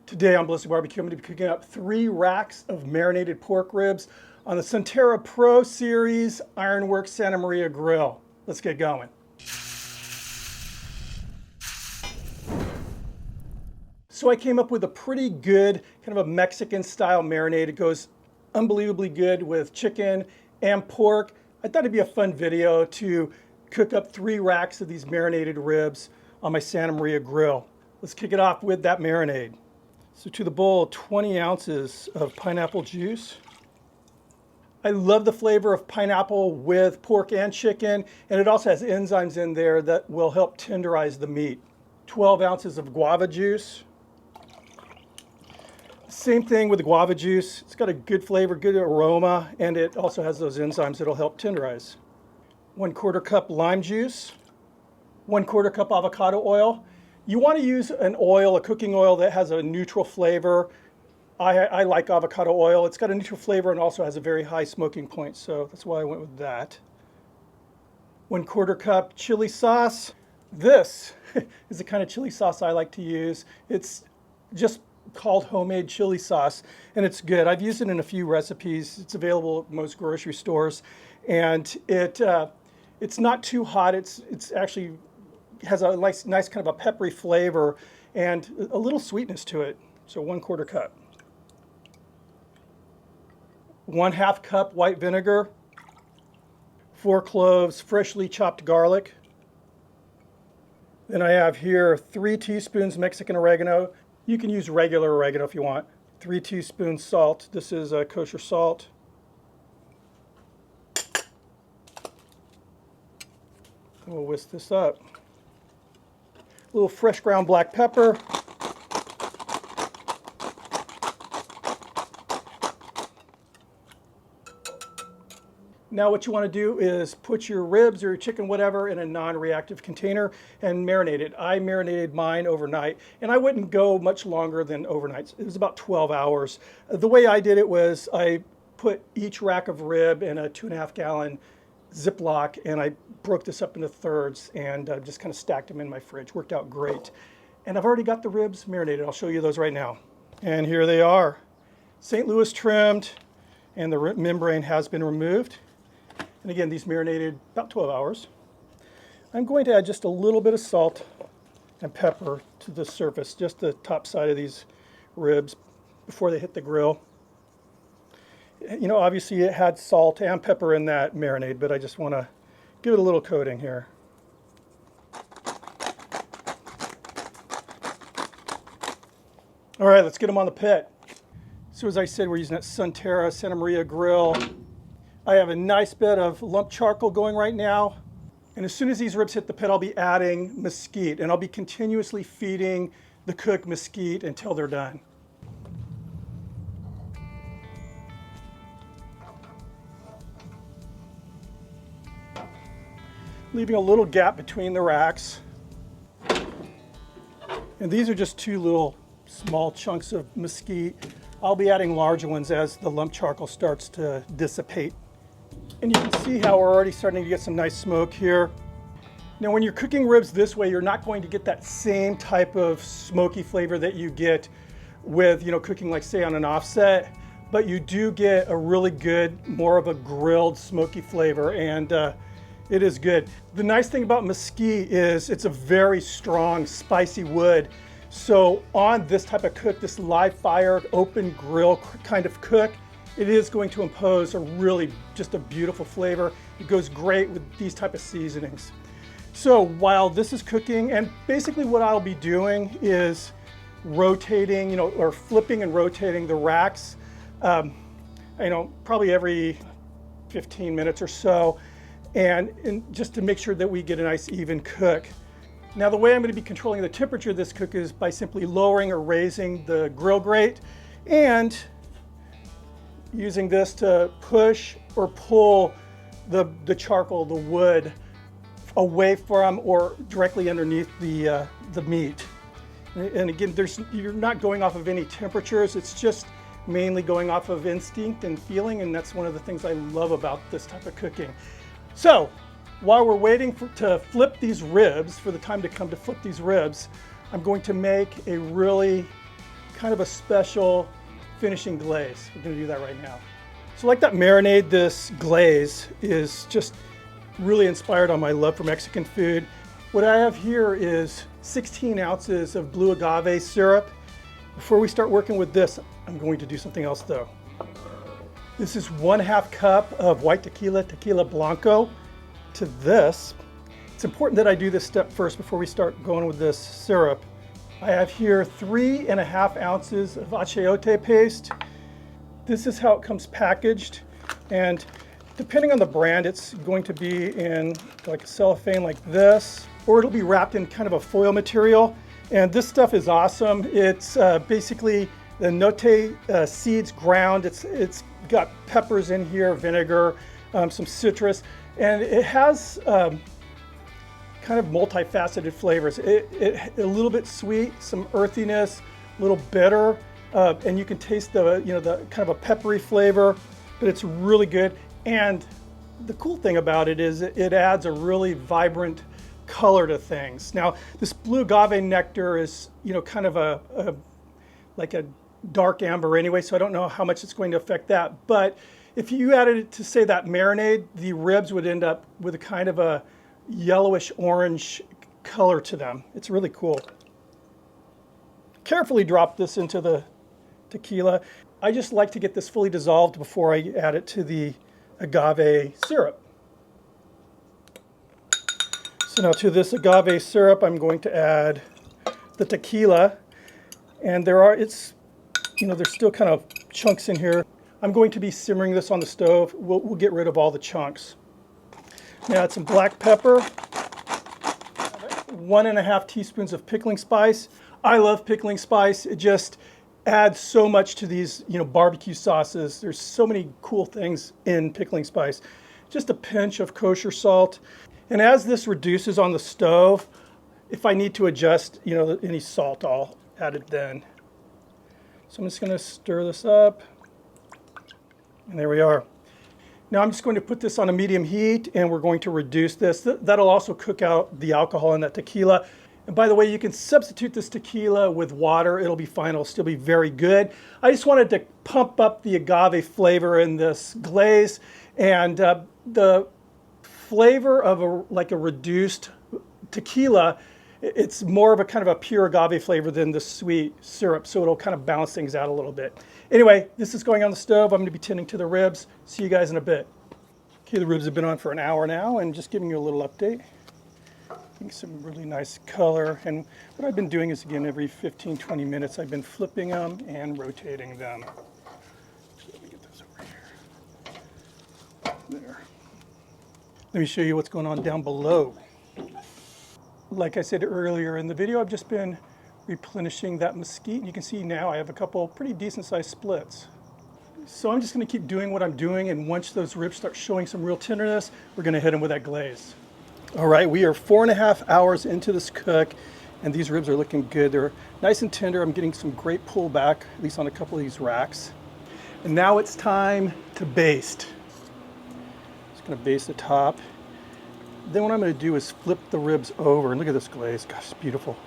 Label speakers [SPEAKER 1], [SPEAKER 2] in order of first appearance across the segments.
[SPEAKER 1] Today on Ballistic BBQ, I'm going to be cooking up 3 racks of marinated pork ribs on the Sunterra Pro Series Ironworks Santa Maria grill. Let's get going. So I came up with a pretty good kind of a Mexican style marinade. It goes unbelievably good with chicken and pork. I thought it'd be a fun video to cook up 3 racks of these marinated ribs on my Santa Maria grill. Let's kick it off with that marinade. So to the bowl, 20 ounces of pineapple juice. I love the flavor of pineapple with pork and chicken, and it also has enzymes in there that will help tenderize the meat. 12 ounces of guava juice. Same thing with the guava juice. It's got a good flavor, good aroma, and it also has those enzymes that'll help tenderize. 1/4 cup lime juice. 1/4 cup avocado oil. You want to use an oil, a cooking oil that has a neutral flavor. I like avocado oil. It's got a neutral flavor and also has a very high smoking point, so that's why I went with that. 1/4 cup chili sauce. This is the kind of chili sauce I like to use. It's just called homemade chili sauce, and it's good. I've used it in a few recipes. It's available at most grocery stores, and it's not too hot. It's actually has a nice kind of a peppery flavor and a little sweetness to it. So 1/4 cup. 1/2 cup white vinegar. 4 cloves freshly chopped garlic. Then I have here 3 teaspoons Mexican oregano. You can use regular oregano if you want. 3 teaspoons salt. This is kosher salt. And we'll whisk this up. A little fresh ground black pepper. Now what you want to do is put your ribs or your chicken, whatever, in a non-reactive container and marinate it. I marinated mine overnight, and I wouldn't go much longer than overnight. It was about 12 hours. The way I did it was I put each rack of rib in a 2.5 gallon Ziploc, and I broke this up into thirds and just kind of stacked them in my fridge. Worked out great. And I've already got the ribs marinated. I'll show you those right now. And here they are. St. Louis trimmed, and the membrane has been removed. And again, these marinated about 12 hours. I'm going to add just a little bit of salt and pepper to the surface, just the top side of these ribs before they hit the grill. You know, obviously it had salt and pepper in that marinade, but I just want to give it a little coating here. All right, let's get them on the pit. So as I said, we're using that Sunterra Santa Maria grill. I have a nice bit of lump charcoal going right now. And as soon as these ribs hit the pit, I'll be adding mesquite, and I'll be continuously feeding the cook mesquite until they're done. Leaving a little gap between the racks. And these are just 2 little small chunks of mesquite. I'll be adding larger ones as the lump charcoal starts to dissipate. And you can see how we're already starting to get some nice smoke here. Now when you're cooking ribs this way, you're not going to get that same type of smoky flavor that you get with, you know, cooking like say on an offset, but you do get a really good, more of a grilled smoky flavor, and it is good. The nice thing about mesquite is it's a very strong, spicy wood. So on this type of cook, this live fire, open grill kind of cook, it is going to impose a really, just a beautiful flavor. It goes great with these type of seasonings. So while this is cooking, and basically what I'll be doing is rotating, you know, or flipping and rotating the racks, you know, probably every 15 minutes or so. And just to make sure that we get a nice even cook. Now the way I'm going to be controlling the temperature of this cook is by simply lowering or raising the grill grate and using this to push or pull the charcoal, the wood, away from or directly underneath the meat. And again, you're not going off of any temperatures. It's just mainly going off of instinct and feeling, and that's one of the things I love about this type of cooking. So while we're waiting to flip these ribs, for the time to come to flip these ribs, I'm going to make a really kind of a special finishing glaze. We're gonna do that right now. So like that marinade, this glaze is just really inspired on my love for Mexican food. What I have here is 16 ounces of blue agave syrup. Before we start working with this, I'm going to do something else though. This is 1/2 cup of white tequila, tequila blanco. To this, it's important that I do this step first before we start going with this syrup. I have here 3.5 ounces of achiote paste. This is how it comes packaged, and depending on the brand, it's going to be in like a cellophane like this, or it'll be wrapped in kind of a foil material. And this stuff is awesome. It's basically the note seeds ground. It's got peppers in here, vinegar, some citrus, and it has kind of multifaceted flavors. A little bit sweet, some earthiness, a little bitter, and you can taste the the kind of a peppery flavor, but it's really good. And the cool thing about it is it adds a really vibrant color to things. Now, this blue agave nectar is kind of like a dark amber anyway, so I don't know how much it's going to affect that. But if you added it to, say, that marinade, the ribs would end up with a kind of a yellowish orange color to them. It's really cool. Carefully drop this into the tequila. I just like to get this fully dissolved before I add it to the agave syrup. So now to this agave syrup, I'm going to add the tequila, and there's still kind of chunks in here. I'm going to be simmering this on the stove. We'll get rid of all the chunks. Now add some black pepper, 1.5 teaspoons of pickling spice. I love pickling spice. It just adds so much to these barbecue sauces. There's so many cool things in pickling spice. Just a pinch of kosher salt. And as this reduces on the stove, if I need to adjust any salt, I'll add it then. So I'm just going to stir this up, and there we are. Now I'm just going to put this on a medium heat, and we're going to reduce this. That'll also cook out the alcohol in that tequila. And by the way, you can substitute this tequila with water. It'll be fine. It'll still be very good. I just wanted to pump up the agave flavor in this glaze, and the flavor of a reduced tequila, it's more of a kind of a pure agave flavor than the sweet syrup, so it'll kind of balance things out a little bit. Anyway, this is going on the stove. I'm going to be tending to the ribs. See you guys in a bit. Okay, the ribs have been on for an hour now, and just giving you a little update. Getting some really nice color, and what I've been doing is, again, every 15-20 minutes I've been flipping them and rotating them. So let me get those over here. There. Let me show you what's going on down below. Like I said earlier in the video, I've just been replenishing that mesquite, and you can see now I have a couple pretty decent sized splits. So I'm just going to keep doing what I'm doing, and once those ribs start showing some real tenderness, we're going to hit them with that glaze. All right, we are 4.5 hours into this cook, and these ribs are looking good. They're nice and tender. I'm getting some great pullback, at least on a couple of these racks. And now it's time to baste. Just going to baste the top. Then what I'm going to do is flip the ribs over, and look at this glaze. Gosh, it's beautiful.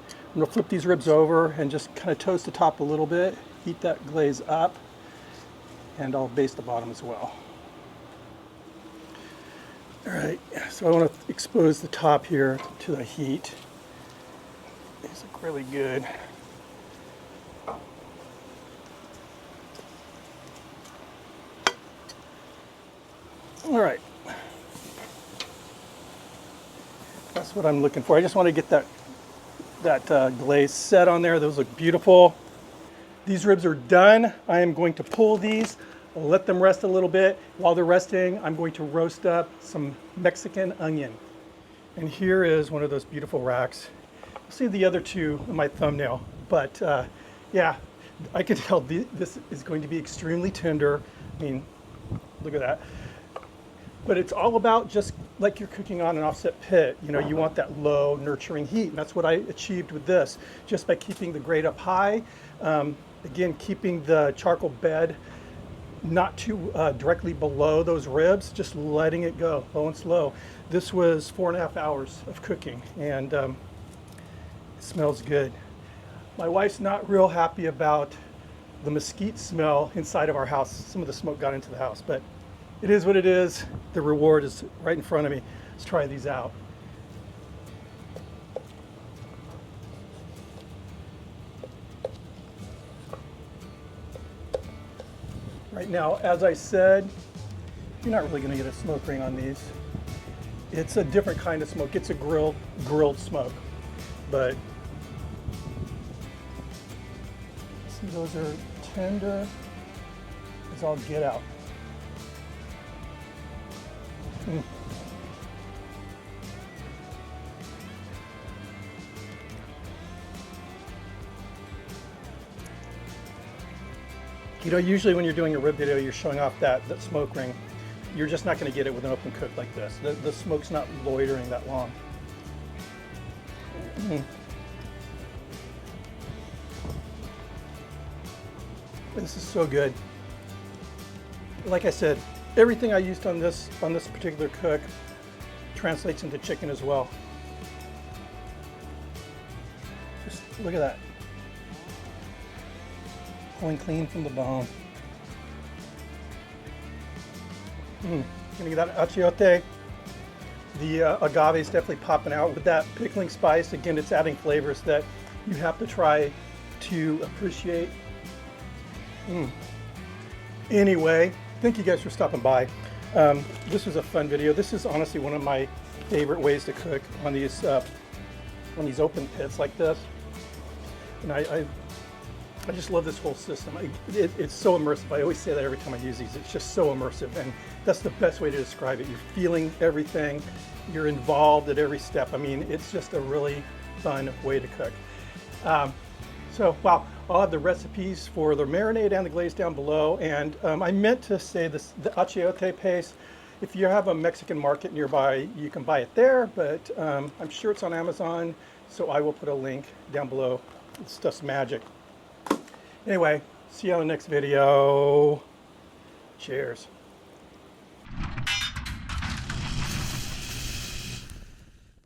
[SPEAKER 1] I'm going to flip these ribs over and just kind of toast the top a little bit, heat that glaze up, and I'll baste the bottom as well. All right, so I want to expose the top here to the heat. These look really good. All right. That's what I'm looking for. I just want to get that glaze set on there. Those look beautiful. These ribs are done. I am going to pull these. I'll let them rest a little bit. While they're resting, I'm going to roast up some Mexican onion. And here is one of those beautiful racks. You'll see the other two in my thumbnail. But yeah, I can tell this is going to be extremely tender. I mean, look at that. But it's all about just like you're cooking on an offset pit. You want that low, nurturing heat. And that's what I achieved with this, just by keeping the grate up high. Again, keeping the charcoal bed not too directly below those ribs, just letting it go low and slow. This was 4.5 hours of cooking, and it smells good. My wife's not real happy about the mesquite smell inside of our house. Some of the smoke got into the house, but it is what it is. The reward is right in front of me. Let's try these out. Right now, as I said, you're not really going to get a smoke ring on these. It's a different kind of smoke. It's a grilled smoke, but see, those are tender as all get out. You know, usually when you're doing a rib video, you're showing off that smoke ring. You're just not going to get it with an open cook like this. The smoke's not loitering that long. This is so good. Like I said, everything I used on this particular cook translates into chicken as well. Just look at that. Pulling clean from the bone. Gonna get that achiote. The agave is definitely popping out with that pickling spice. Again, it's adding flavors that you have to try to appreciate. Anyway, thank you guys for stopping by. This was a fun video. This is honestly one of my favorite ways to cook on these open pits like this. And I just love this whole system. It's so immersive. I always say that every time I use these. It's just so immersive, and that's the best way to describe it. You're feeling everything. You're involved at every step. I mean, it's just a really fun way to cook. So, wow, I'll have the recipes for the marinade and the glaze down below. And I meant to say this, the achiote paste, if you have a Mexican market nearby, you can buy it there, but I'm sure it's on Amazon, so I will put a link down below. This stuff's magic. Anyway, see you on the next video. Cheers.